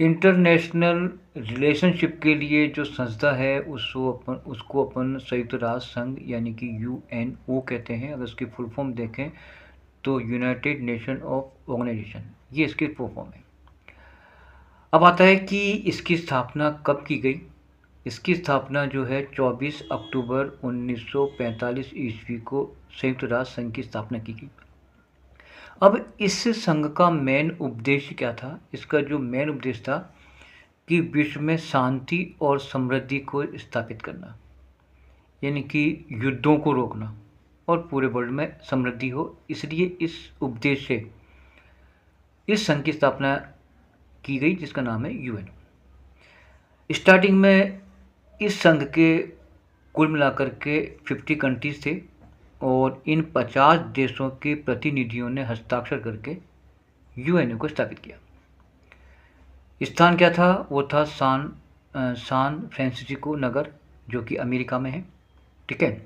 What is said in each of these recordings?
International relationship के लिए जो संस्था है उसको अपन संयुक्त राष्ट्र संघ यानी कि यूएनओ कहते हैं। अगर उसकी फुल फॉर्म देखें तो यूनाइटेड नेशन ऑफ ऑर्गेनाइजेशन, ये इसकी फुल फॉर्म है। अब आता है कि इसकी स्थापना कब की गई। इसकी स्थापना जो है 24 अक्टूबर 1945 ईस्वी को संयुक्त राष्ट्र संघ की स्थापना की गई। अब इस संघ का मेन उद्देश्य क्या था? इसका जो मेन उद्देश्य था कि विश्व में शांति और समृद्धि को स्थापित करना, यानी कि युद्धों को रोकना और पूरे वर्ल्ड में समृद्धि हो, इसलिए इस उद्देश्य से इस संघ की स्थापना की गई, जिसका नाम है यूएन। स्टार्टिंग में इस संघ के कुल मिलाकर के 50 कंट्रीज थे और इन 50 देशों के प्रतिनिधियों ने हस्ताक्षर करके यूएनओ को स्थापित किया। स्थान क्या था? वो था सान फ्रांसिस्को नगर, जो कि अमेरिका में है। ठीक है।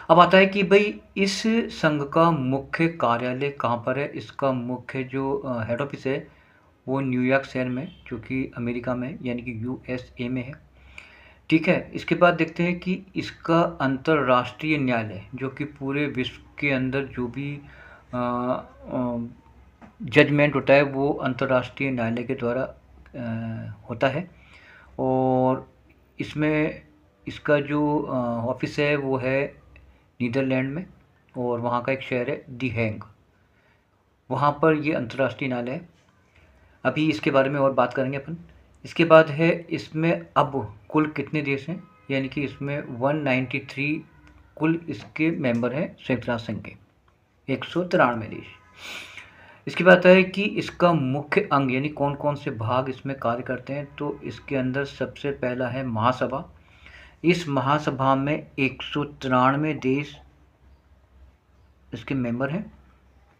अब आता है कि भाई इस संघ का मुख्य कार्यालय कहाँ पर है। इसका मुख्य जो हेड ऑफिस है वो न्यूयॉर्क शहर में, जो कि अमेरिका में यानी कि यूएसए में है। ठीक है। इसके बाद देखते हैं कि इसका अंतर्राष्ट्रीय न्यायालय, जो कि पूरे विश्व के अंदर जो भी जजमेंट होता है वो अंतर्राष्ट्रीय न्यायालय के द्वारा होता है। और इसमें इसका जो ऑफिस है वो है नीदरलैंड में, और वहाँ का एक शहर है दी हैग, वहाँ पर ये अंतर्राष्ट्रीय न्यायालय है। अभी इसके बारे में और बात करेंगे अपन। इसके बाद है इसमें अब कुल कितने देश हैं, यानी कि इसमें 193 कुल इसके मेंबर हैं संयुक्त राष्ट्र संघ के, 193 देश। इसकी बात है कि इसका मुख्य अंग यानी कौन कौन से भाग इसमें कार्य करते हैं। तो इसके अंदर सबसे पहला है महासभा। इस महासभा में 193 देश इसके मेंबर हैं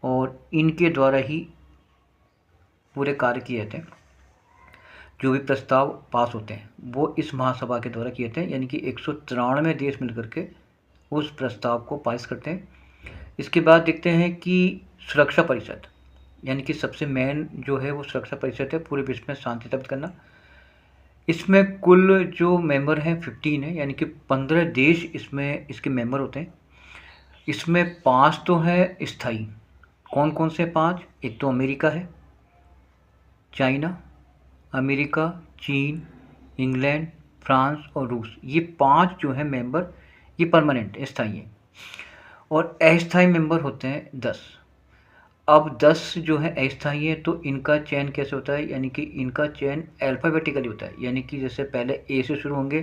और इनके द्वारा ही पूरे कार्य किए जाते हैं। जो भी प्रस्ताव पास होते हैं वो इस महासभा के द्वारा किए जाते हैं, यानी कि 193 देश मिलकर के उस प्रस्ताव को पास करते हैं। इसके बाद देखते हैं कि सुरक्षा परिषद, यानी कि सबसे मेन जो है वो सुरक्षा परिषद है, पूरे विश्व में शांति स्थापित करना। इसमें कुल जो मेंबर हैं 15 है, यानी कि 15 देश इसमें इसके मेंबर होते हैं। इसमें 5 तो हैं स्थायी। कौन कौन से 5? एक तो अमेरिका है, चाइना, अमेरिका, चीन, इंग्लैंड, फ्रांस और रूस, ये 5 जो हैं मेंबर ये परमानेंट स्थायी हैं। और अस्थायी मेंबर होते हैं 10। अब 10 जो है अस्थायी है तो इनका चयन कैसे होता है, यानी कि इनका चयन अल्फ़ाबेटिकली होता है, यानी कि जैसे पहले ए से शुरू होंगे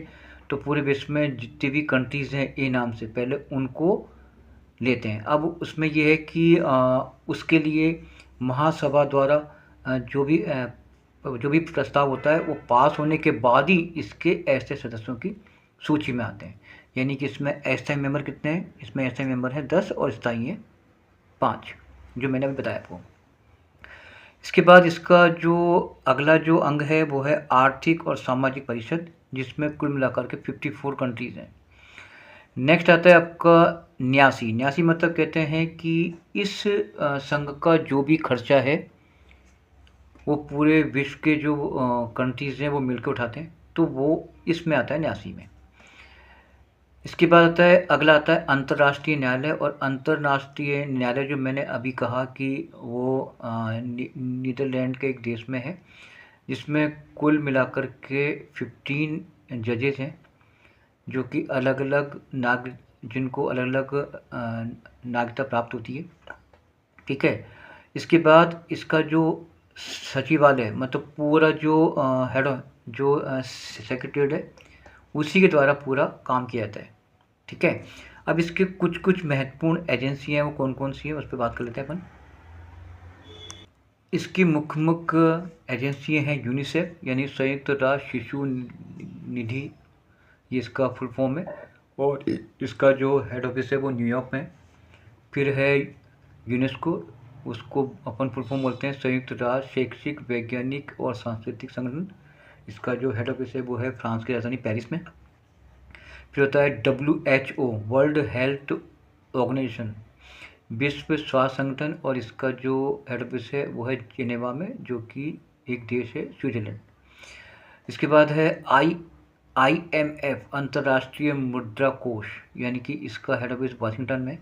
तो पूरे विश्व में जितनी भी कंट्रीज़ हैं ए नाम से पहले उनको लेते हैं। अब उसमें ये है कि उसके लिए महासभा द्वारा जो भी प्रस्ताव होता है वो पास होने के बाद ही इसके ऐसे सदस्यों की सूची में आते हैं। यानी कि इसमें अस्थायी मेंबर कितने हैं? इसमें अस्थायी मेंबर हैं 10 और स्थायी हैं 5, जो मैंने अभी बताया आपको। इसके बाद इसका जो अगला जो अंग है वो है आर्थिक और सामाजिक परिषद, जिसमें कुल मिलाकर के 54 कंट्रीज़ हैं। नेक्स्ट आता है आपका न्यासी। न्यासी मतलब कहते हैं कि इस संघ का जो भी खर्चा है वो पूरे विश्व के जो कंट्रीज़ हैं वो मिलकर उठाते हैं, तो वो इसमें आता है न्यासी में। इसके बाद आता है अगला आता है अंतर्राष्ट्रीय न्यायालय। और अंतर्राष्ट्रीय न्यायालय जो मैंने अभी कहा कि वो नीदरलैंड के एक देश में है, जिसमें कुल मिलाकर के 15 जजेस हैं, जो कि अलग अलग जिनको अलग अलग नागरिकता प्राप्त होती है। ठीक है। इसके बाद इसका जो सचिवालय मतलब पूरा जो हेड जो सेक्रेटरीट है उसी के द्वारा पूरा काम किया जाता है। ठीक है। अब इसके कुछ कुछ महत्वपूर्ण एजेंसी हैं, वो कौन कौन सी हैं उस पर बात कर लेते हैं अपन। इसकी मुख्य एजेंसियाँ हैं यूनिसेफ, यानी संयुक्त राष्ट्र शिशु निधि, ये इसका फुल फॉर्म है। और इसका जो हेड ऑफिस है वो न्यूयॉर्क में। फिर है यूनेस्को, उसको अपन फुल फॉर्म बोलते हैं संयुक्त राष्ट्र शैक्षिक वैज्ञानिक और सांस्कृतिक संगठन। इसका जो हेड ऑफिस है वो है फ्रांस की राजधानी पेरिस में। फिर होता है WHO, वर्ल्ड हेल्थ ऑर्गेनाइजेशन, विश्व स्वास्थ्य संगठन, और इसका जो हेड ऑफिस है वो है जिनेवा में, जो कि एक देश है स्विट्ज़रलैंड। इसके बाद है IMF अंतर्राष्ट्रीय मुद्रा कोष, यानी कि इसका हेड ऑफिस वाशिंगटन में।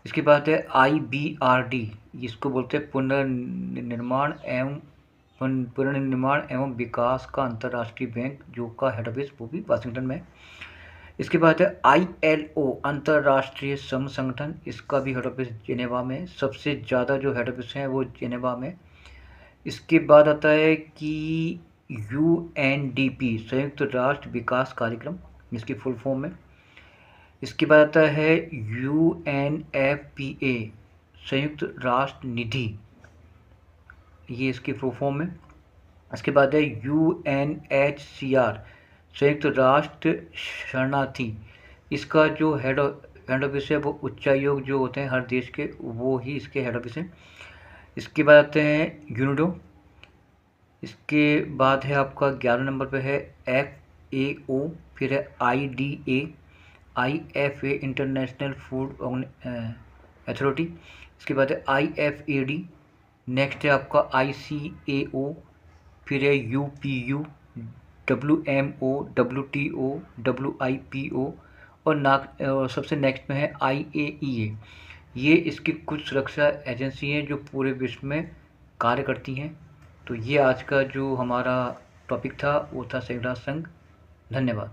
इसके बाद है IBRD, जिसको बोलते हैं पुनर्निर्माण एवं विकास का अंतर्राष्ट्रीय बैंक, जो का हेड ऑफिस वो भी वाशिंगटन में। इसके बाद है ILO अंतर्राष्ट्रीय श्रम संगठन, इसका भी हेड ऑफिस जेनेवा में। सबसे ज़्यादा जो हेड ऑफिस हैं वो जेनेवा में। इसके बाद आता है कि UNDP संयुक्त राष्ट्र विकास कार्यक्रम, जिसकी फुल फॉर्म है। इसके बाद आता है UNFPA संयुक्त राष्ट्र निधि, ये इसकी फुल फॉर्म है। इसके बाद है UNHCR संयुक्त राष्ट्र शरणार्थी, इसका जो हेड ऑफिस है वो उच्चायोग जो होते हैं हर देश के, वो ही इसके हेड ऑफिस हैं। इसके बाद आते हैं यूनिडो। इसके बाद है आपका 11 नंबर पे है FAO, फिर है IDA, IFA international food authority. इसके बाद है IFAD। नेक्स्ट है आपका ICAO, फिर है UPU, WMO, WTO, WIPO और सबसे नेक्स्ट में है IAEA। ये इसकी कुछ सुरक्षा एजेंसी हैं जो पूरे विश्व में कार्य करती हैं। तो ये आज का जो हमारा टॉपिक था वो था संयुक्त राष्ट्र संघ। धन्यवाद।